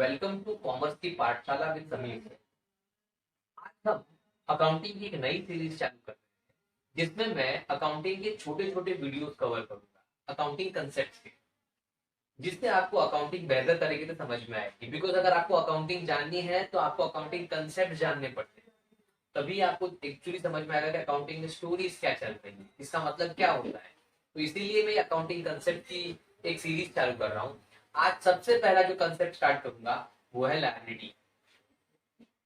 Welcome to commerce की पाठशाला with Sameer. आज हम अकाउंटिंग की एक नई सीरीज चालू कर रहे हैं जिसमें मैं अकाउंटिंग के छोटे छोटे वीडियोस कवर करूंगा अकाउंटिंग कंसेप्ट्स के, जिससे आपको अकाउंटिंग बेहतर तरीके से समझ में आएगी। बिकॉज अगर आपको अकाउंटिंग जाननी है तो आपको अकाउंटिंग कंसेप्ट जानने पड़ते हैं, तभी आपको एक्चुअली समझ में आएगा कि अकाउंटिंग में स्टोरीज क्या चल रही है, इसका मतलब क्या होता है। तो इसीलिए मैं अकाउंटिंग कंसेप्ट की एक सीरीज चालू कर रहा हूँ। आज सबसे पहला जो कंसेप्ट स्टार्ट करूंगा वो है liability.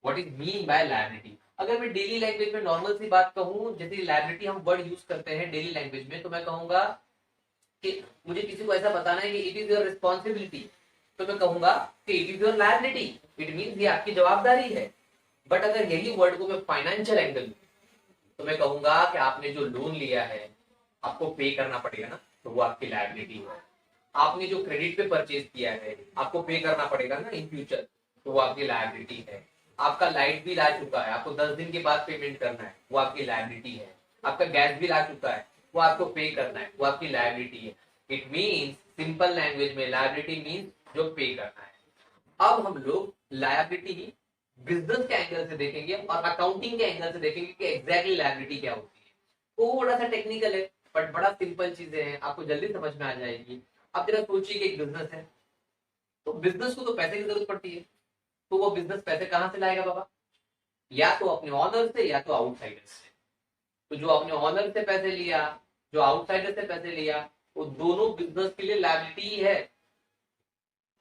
What is mean by liability? अगर मैं डेली लैंग्वेज में नॉर्मल सी बात कहूँ, जैसे लायबिलिटी हम वर्ड यूज करते हैं डेली लैंग्वेज में, तो मैं कहूंगा कि मुझे किसी को ऐसा बताना है कि इट इज योर रिस्पॉन्सिबिलिटी, तो मैं कहूंगा कि it is your liability. It mean ये आपकी जवाबदारी है। बट अगर यही वर्ड को मैं फाइनेंशियल एंगल, तो मैं कहूंगा कि आपने जो लोन लिया है आपको पे करना पड़ेगा ना, तो वो आपकी लायबिलिटी है। आपने जो क्रेडिट पे परचेज किया है आपको पे करना पड़ेगा ना इन फ्यूचर, तो वो आपकी लायबिलिटी है। आपका लाइट बिल आ चुका है, आपको 10 दिन के बाद पेमेंट करना है, वो आपकी लायबिलिटी है। आपका गैस बिल आ चुका है, वो आपको पे करना है, वो आपकी लायबिलिटी है। इट मीन्स सिंपल लैंग्वेज में लायबिलिटी मीन्स जो पे करना है। अब हम लोग लायबिलिटी बिजनेस के एंगल से देखेंगे और अकाउंटिंग के एंगल से देखेंगे कि एग्जैक्टली लायबिलिटी क्या होती है। वो थोड़ा सा टेक्निकल है बट बड़ा सिंपल चीजें हैं, आपको जल्दी समझ में आ जाएगी। अब जरा सोचिए कि एक बिजनेस है, तो बिजनेस को तो पैसे की जरूरत पड़ती है, तो वो बिजनेस पैसे कहां से लाएगा बाबा? या तो अपने ऑनर से या तो आउटसाइडर से। तो जो अपने ऑनर से पैसे लिया, जो आउटसाइडर से पैसे लिया, वो दोनों बिजनेस के लिए लायबिलिटी ही है।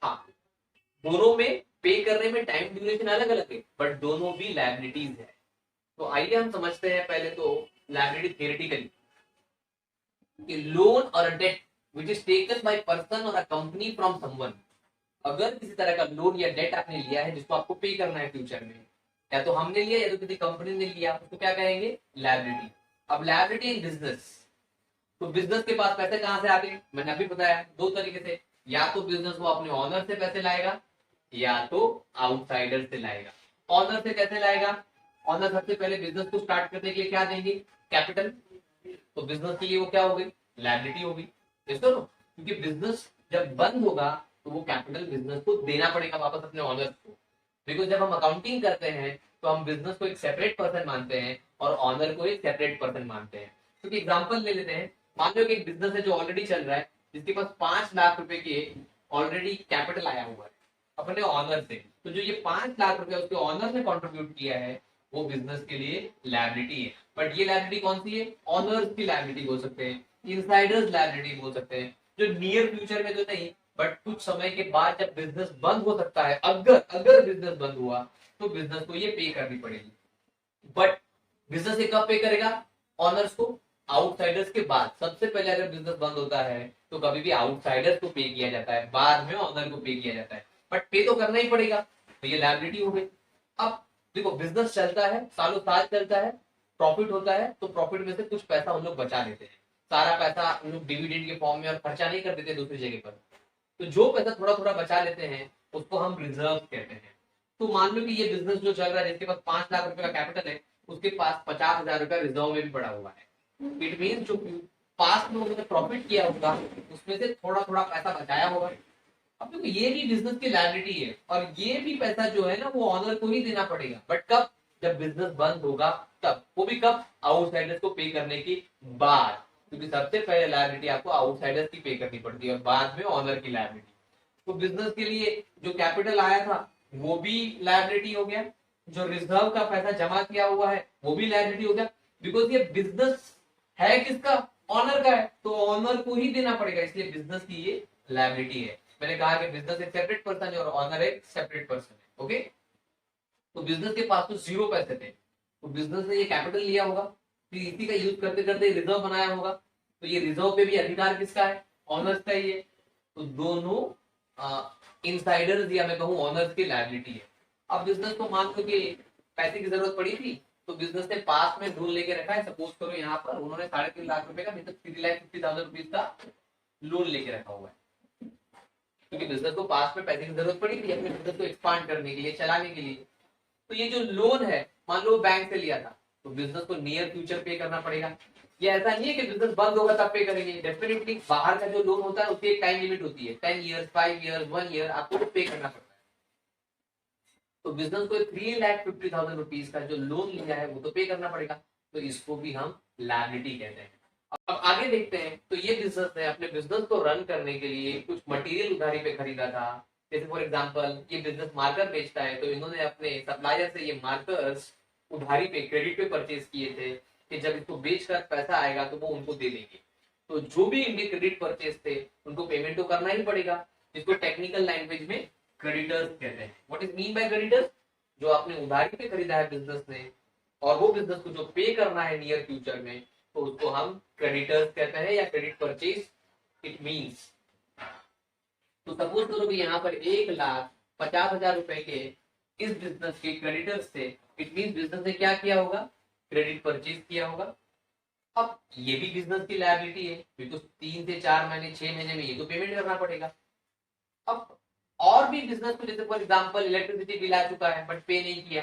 हाँ, दोनों में पे करने में टाइम ड्यूरेशन अलग अलग है बट दोनों भी लायबिलिटीज है। तो आइए हम समझते हैं पहले तो लायबिलिटी थियोरेटिकली। लोन और debt which is taken by person और अ कंपनी फ्रॉम समवन। अगर किसी तरह का लोन या डेट आपने लिया है जिसको आपको पे करना है फ्यूचर में, या तो हमने लिया या तो किसी कंपनी ने लिया, उसको क्या कहेंगे? लायबिलिटी। अब लायबिलिटी इन बिजनेस, तो बिजनेस के पास पैसे कहां से आते हैं? मैंने अभी बताया दो तरीके से, या तो बिजनेस वो अपने ऑनर से पैसे लाएगा या तो आउटसाइडर से लाएगा। ऑनर से कैसे लाएगा? ऑनर सबसे पहले बिजनेस को स्टार्ट करने के लिए क्या देंगे? कैपिटल। तो बिजनेस के लिए वो क्या हो गई? लायबिलिटी हो गई। इसको तो क्योंकि बिजनेस जब बंद होगा तो वो कैपिटल बिजनेस को देना पड़ेगा वापस अपने ऑनर्स को। बिकॉज जब हम अकाउंटिंग करते हैं तो हम बिजनेस को एक सेपरेट पर्सन मानते हैं और ऑनर को एक सेपरेट पर्सन मानते हैं। क्योंकि एग्जांपल ले लेते हैं, मान लो कि एक बिजनेस है जो ऑलरेडी चल रहा है, जिसके पास 5 लाख रुपए के ऑलरेडी कैपिटल आया हुआ है अपने ऑनर से। तो जो ये 5 लाख रुपए उसके ऑनर ने कॉन्ट्रीब्यूट किया है वो बिजनेस के लिए लायबिलिटी है। बट ये लायबिलिटी कौन सी है? ऑनर्स की लायबिलिटी बोल सकते हैं, इनसाइडर्स लायबिलिटी बोल सकते हैं। जो नियर फ्यूचर में तो नहीं, बट कुछ समय के बाद जब बिजनेस बंद हो सकता है, अगर अगर बिजनेस बंद हुआ तो बिजनेस को ये पे करनी पड़ेगी। बट बिजनेस ये कब पे करेगा? ऑनर्स को आउटसाइडर्स के बाद। सबसे पहले अगर बिजनेस बंद होता है तो कभी भी आउटसाइडर्स को पे किया जाता है, बाद में ऑनर को पे किया जाता है, बट पे तो करना ही पड़ेगा। तो ये लायबिलिटी हो गई। अब देखो, बिजनेस चलता है, सालों साल चलता है, प्रॉफिट होता है, तो प्रॉफिट में से कुछ पैसा उन लोग बचा लेते हैं। सारा पैसा उन लोग डिविडेंड के फॉर्म में और खर्चा नहीं कर देते दूसरी जगह पर। तो जो पैसा थोड़ा थोड़ा बचा लेते हैं उसको हम रिजर्व कहते हैं। तो मान लो कि ये बिजनेस जो चल रहा है जिसके पास 5 लाख रुपए का कैपिटल है, उसके पास 50,000 रुपया रिजर्व में भी पड़ा हुआ है। इट मीन जो पास्ट में उन्होंने प्रॉफिट किया होगा उसमें से थोड़ा थोड़ा पैसा बचाया होगा। अब देखो, ये भी बिजनेस की लायबिलिटी है और ये भी पैसा जो है ना वो ऑनर को ही देना पड़ेगा। बट कब? जब बिजनेस बंद होगा तब। वो भी कब? आउटसाइडर्स को पे करने के बाद। क्योंकि सबसे पहले लायबिलिटी आपको आउटसाइडर्स की पे करनी पड़ती है और बाद में ऑनर की लायबिलिटी। तो बिजनेस के लिए जो कैपिटल आया था वो भी लायबिलिटी हो गया, जो रिजर्व का पैसा जमा किया हुआ है वो भी लायबिलिटी हो गया। बिकॉज ये बिजनेस है किसका? ऑनर का है, तो ऑनर को ही देना पड़ेगा, इसलिए बिजनेस की ये लायबिलिटी है। मैंने कहा कि बिजनेस एक सेपरेट पर्सन है और ऑनर एक सेपरेट पर्सन है। ओके, तो बिजनेस के पास तो जीरो पैसे थे, तो बिजनेस ने ये कैपिटल लिया होगा, फिर इसी का यूज करते करते रिजर्व बनाया होगा। तो ये रिजर्व पे भी अधिकार किसका है? ऑनर्स का ही है। तो दोनों इनसाइडर्स या मैं कहूँ ऑनर्स की लायबिलिटी है। अब बिजनेस को मान लो कि पैसे की जरूरत पड़ी थी, तो बिजनेस ने पास में ढूंढ लेके रखा है। सपोज करो यहाँ पर उन्होंने 3.5 लाख रुपए का, मतलब 3,50,000 रुपीज का लोन लेके रखा हुआ है, क्योंकि बिजनेस को पास में पैसे की जरूरत पड़ी थी अपने बिजनेस को एक्सपांड करने के लिए, चलाने के लिए। तो ये जो लोन है, मान लो बैंक से लिया था, तो बिजनेस को नियर फ्यूचर पे करना पड़ेगा। ये ऐसा नहीं है कि बिजनेस बंद होगा तब पे करेंगे। डेफिनेटली बाहर का जो लोन होता है उसकी एक टाइम लिमिट होती है, 10 ईयर्स, 5 ईयर्स, 1 ईयर, आपको पे करना पड़ता है। तो बिजनेस को 3,50,000 रुपीज का जो लोन लिया है वो तो पे करना पड़ेगा, तो इसको भी हम लायबिलिटी कहते हैं। अब आगे देखते हैं, तो ये बिजनेस है, अपने बिजनेस को रन करने के लिए कुछ मटेरियल उधारी पे खरीदा था। जैसे फॉर एग्जांपल ये बिजनेस मार्कर बेचता है, तो इन्होंने अपने सप्लायर से ये मार्कर्स उधारी पे, क्रेडिट पे परचेज किए थे कि जब इसको बेचकर पैसा आएगा तो वो उनको दे देंगे। तो जो भी इनके क्रेडिट परचेज थे उनको पेमेंट तो करना ही पड़ेगा, जिसको टेक्निकल लैंग्वेज में क्रेडिटर्स कहते हैं। What is mean by creditors? जो आपने उधारी पे खरीदा है बिजनेस ने, और वो बिजनेस को जो पे करना है नियर फ्यूचर में, तो उसको हम क्रेडिटर्स कहते हैं या क्रेडिट परचेज इट मींस। तो सपोज करो कि यहाँ पर 1,50,000 रुपए के इस बिजनेस के क्रेडिटर्स थे, इट मींस बिजनेस ने क्या किया होगा? क्रेडिट परचेज किया होगा। अब ये भी बिजनेस की लायबिलिटी है, बिकॉज 3 से 4 महीने 6 महीने में ये तो पेमेंट करना पड़ेगा। अब और भी बिजनेस को, जैसे फॉर एग्जांपल इलेक्ट्रिसिटी बिल आ चुका है बट पे नहीं किया,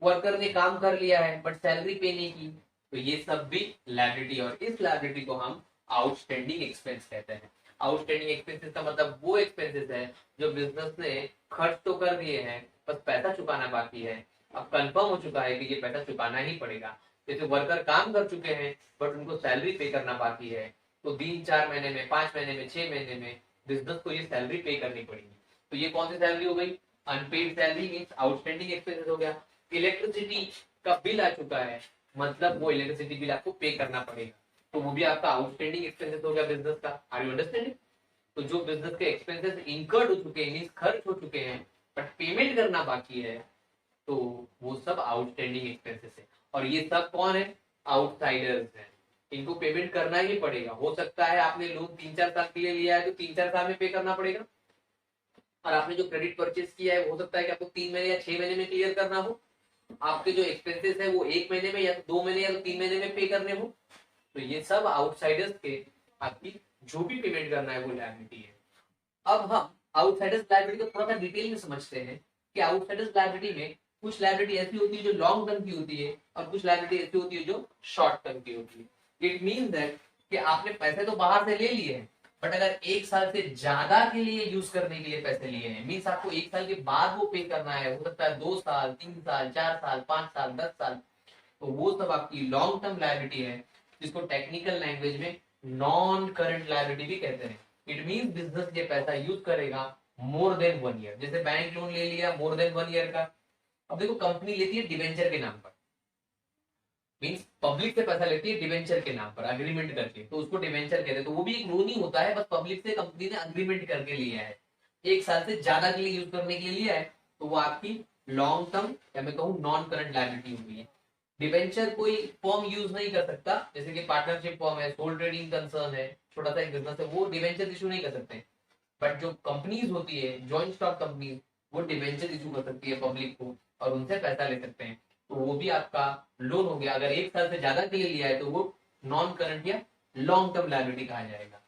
वर्कर ने काम कर लिया है बट सैलरी पे नहीं की, तो ये सब भी लायबिलिटी, और इस लायबिलिटी को हम आउटस्टैंडिंग एक्सपेंस कहते हैं। आउटस्टैंडिंग एक्सपेंसेस का मतलब वो एक्सपेंसेस है जो बिजनेस ने खर्च तो कर दिए हैं, बस पैसा चुकाना बाकी है। अब कंफर्म हो चुका है कि ये पैसा चुकाना ही पड़ेगा। जैसे वर्कर काम कर चुके हैं बट उनको सैलरी पे करना बाकी है, तो 3-4 महीने में, 5 महीने में, 6 महीने में बिजनेस को ये सैलरी पे करनी पड़ेगी। तो ये कौन सी सैलरी हो गई? Unpaid salary means outstanding expenses हो गया। इलेक्ट्रिसिटी का बिल आ चुका है, मतलब वो इलेक्ट्रिसिटी बिल आपको पे करना पड़ेगा, तो वो भी आपका आउटस्टैंडिंग एक्सपेंसेस हो गया बिजनेस का। Are you understanding? तो जो बिजनेस के एक्सपेंसेस इनकर्ड हो चुके हैं, मींस खर्च हो चुके हैं, बट पेमेंट करना बाकी है, तो वो सब आउटस्टैंडिंग एक्सपेंसेस है। और ये सब कौन है? आउटसाइडर्स हैं, इनको पेमेंट करना ही पड़ेगा। हो सकता है आपने लोन 3-4 साल के लिए लिया है तो 3-4 साल में पे करना पड़ेगा, और आपने जो क्रेडिट परचेज किया है हो सकता है कि आपको 3 महीने या 6 महीने में क्लियर करना हो। आपके जो एक्सपेंसेस है वो 1 महीने में या तो 2 महीने या तो 3 महीने में पे करने हो, तो ये सब आउटसाइडर्स के आपकी जो भी पेमेंट करना है वो लायबिलिटी है। अब हम आउटसाइडर्स लायबिलिटी को थोड़ा सा डिटेल में समझते हैं कि आउटसाइडर्स लायबिलिटी में कुछ लायबिलिटी ऐसी होती है जो लॉन्ग टर्म की होती है, और कुछ लायबिलिटी ऐसी होती है जो शॉर्ट टर्म की होती है। इट मीन दैट कि आपने पैसे तो बाहर से ले लिए हैं, बट अगर 1 साल से ज्यादा के लिए यूज करने के लिए पैसे लिए हैं, मीन्स आपको 1 साल के बाद वो पे करना है, हो सकता है 2 साल, 3 साल, 4 साल, 5 साल, 10 साल, तो वो सब आपकी लॉन्ग टर्म लायबिलिटी है, जिसको टेक्निकल लैंग्वेज में नॉन करंट लायबिलिटी भी कहते हैं। इट मींस बिजनेस ये पैसा यूज करेगा मोर देन 1 ईयर। जैसे बैंक लोन ले लिया मोर देन 1 ईयर का। अब देखो कंपनी लेती है डिवेंचर के नाम पर, मींस पब्लिक से पैसा लेती है डिवेंचर के नाम पर अग्रीमेंट करके, तो उसको डिवेंचर कहते हैं। तो वो भी एक लोन ही होता है, बस पब्लिक से कंपनी ने अग्रीमेंट करके लिया है, 1 साल से ज्यादा के लिए यूज करने के लिए लिया है, तो वो आपकी लॉन्ग टर्म या मैं कहूँ नॉन करंट लायबिलिटी हो गई है। डिवेंचर कोई फॉर्म यूज नहीं कर सकता, जैसे कि पार्टनरशिप फॉर्म है, सोल ट्रेडिंग कंसर्न है, छोटा सा एक बिजनेस है, वो डिवेंचर इशू नहीं कर सकते। बट जो कंपनीज होती है जॉइंट स्टॉक कंपनीज, वो डिवेंचर इशू कर सकती है पब्लिक को और उनसे पैसा ले सकते हैं, तो वो भी आपका लोन हो गया। अगर 1 साल से ज्यादा के लिए लिया है तो वो नॉन करंट या लॉन्ग टर्म लायबिलिटी कहा जाएगा।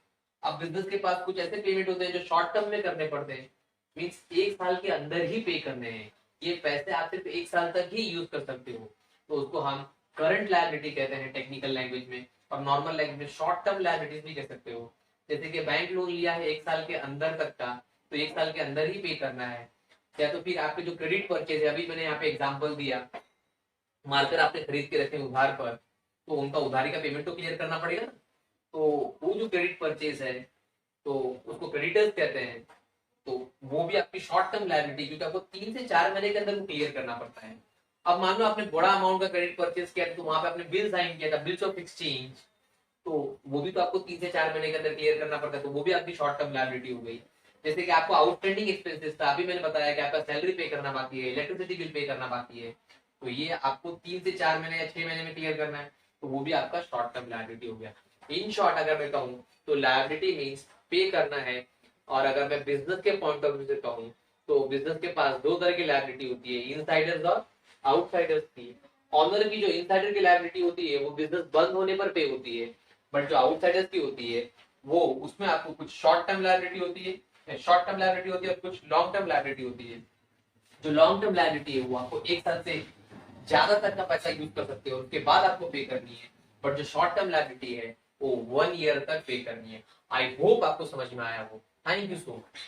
अब बिजनेस के पास कुछ ऐसे पेमेंट होते हैं जो शॉर्ट टर्म में करने पड़ते हैं, मीन्स 1 साल के अंदर ही पे करने हैं, ये पैसे आप सिर्फ 1 साल तक ही यूज कर सकते हो, तो उसको हम करंट लायबिलिटी कहते हैं टेक्निकल लैंग्वेज में, और नॉर्मल लैंग्वेज में शॉर्ट टर्म लायबिलिटीज भी कह सकते हो। जैसे कि बैंक लोन लिया है 1 साल के अंदर तक का, तो 1 साल के अंदर ही पे करना है। या तो फिर आपके जो क्रेडिट परचेज है, अभी मैंने यहाँ पे एग्जांपल दिया, मार्कर आपने खरीद के रखे उधार पर, तो उनका उधारी का पेमेंट तो क्लियर करना पड़ेगा ना, तो वो जो क्रेडिट परचेज है तो उसको क्रेडिटर्स कहते हैं, तो वो भी आपकी शॉर्ट टर्म लायबिलिटी, क्योंकि आपको 3 से 4 महीने के अंदर वो क्लियर करना पड़ता है। अब मान लो आपने बड़ा अमाउंट का क्रेडिट परचेज किया, तो वहां पे आपने बिल साइन किया था, बिल्स ऑफ एक्सचेंज, तो वो भी तो आपको 3 से 4 महीने के अंदर क्लियर करना पड़ता है, तो वो भी आपकी शॉर्ट टर्म लायबिलिटी हो गई। जैसे कि आपको आउटस्टैंडिंग एक्सपेंसेस था, अभी मैंने बताया कि आपका सैलरी पे करना बाकी है, इलेक्ट्रिसिटी बिल पे करना बाकी है, तो ये आपको 3 से 4 महीने या 6 महीने में क्लियर करना है, तो वो भी आपका शॉर्ट टर्म लायबिलिटी हो गया। इन शॉर्ट अगर मैं कहूँ तो लायबिलिटी मीन्स पे करना है। और अगर मैं बिजनेस के पॉइंट ऑफ व्यू से कहूँ तो बिजनेस के पास 2 तरह की लायबिलिटी होती है, इनसाइडर्स और आउटसाइडर्स की। ऑनर की जो इनसाइडर की लायबिलिटी होती है वो बिजनेस बंद होने पर पे होती है, बट जो आउटसाइडर्स की होती है वो उसमें आपको कुछ शॉर्ट टर्म लायबिलिटी होती है, और कुछ लॉन्ग टर्म लायबिलिटी होती है। जो लॉन्ग टर्म लायबिलिटी है वो आपको 1 साल से ज्यादा तक का पैसा यूज कर सकते हो, उसके बाद आपको पे करनी है, बट जो शॉर्ट टर्म लायबिलिटी है वो 1 ईयर तक पे करनी है। आई होप आपको समझ में आया हो। Thank you so much.